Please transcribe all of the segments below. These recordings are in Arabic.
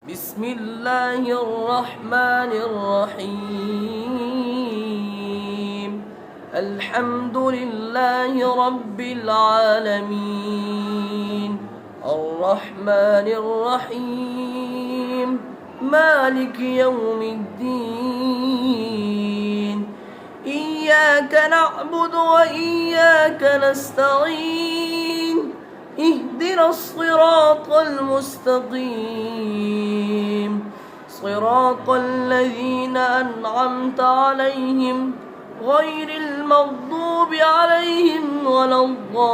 بسم الله الرحمن الرحيم. الحمد لله رب العالمين، الرحمن الرحيم، مالك يوم الدين. إياك نعبد وإياك نستعين، اهدنا الصراط المستقيم، صراط الذين أنعمت عليهم غير المغضوب عليهم ولا الضالين.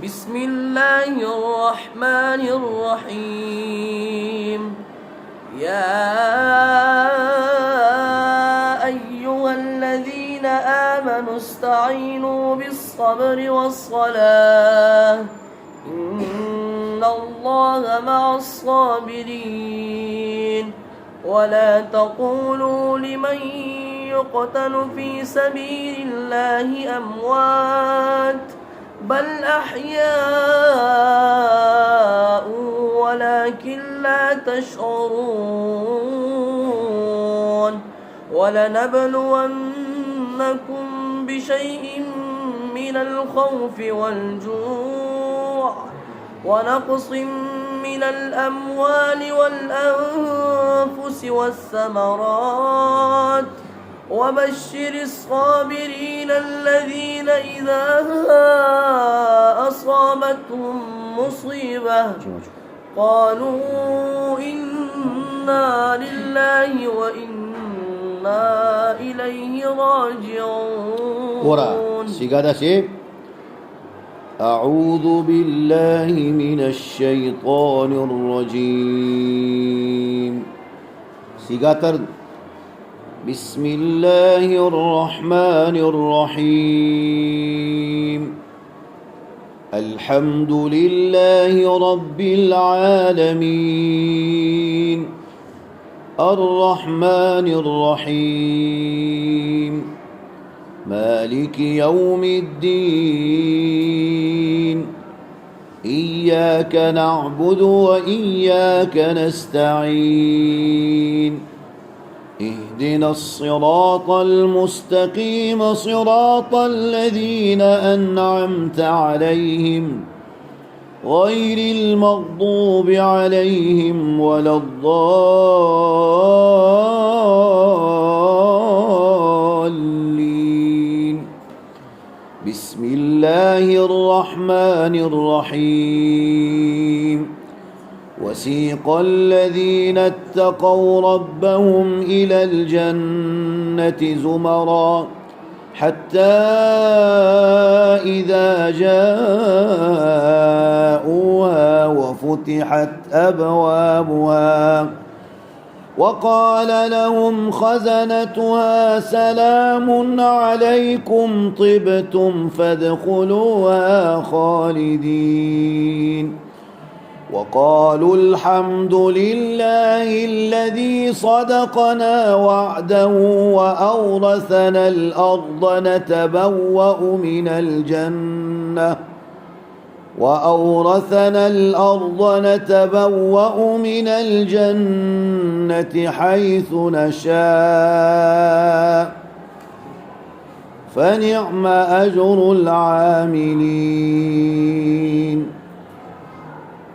بسم الله الرحمن الرحيم. يا أيها الذين آمنوا استعينوا بالصبر والصلاة، إن الله مع الصابرين. ولا تقولوا لمن يقتل في سبيل الله أموات، بل أحياء ولكن لا تشعرون. ولنبلونكم بشيء من الخوف والجوع ونقص من الأموال والأنفس والثمرات، وبشر الصابرين الذين إذا أصابتهم مصيبة قالوا إنا لله وإنا إليه راجعون. أعوذ بالله من الشيطان الرجيم. سيغاتر بسم الله الرحمن الرحيم. الحمد لله رب العالمين، الرحمن الرحيم، مالك يوم الدين. إياك نعبد وإياك نستعين، اهدنا الصراط المستقيم، صراط الذين أنعمت عليهم غير المغضوب عليهم ولا الضالين. بسم الله الرحمن الرحيم. وسيق الذين اتقوا ربهم إلى الجنة زمرا حتى إذا جاءوها وفتحت أبوابها وقال لهم خزنتها سلام عليكم طبتم فادخلوها خالدين. وقالوا الحمد لله الذي صدقنا وعده وأورثنا الأرض نتبوأ من الجنة حيث نشاء فنعم أجر العاملين.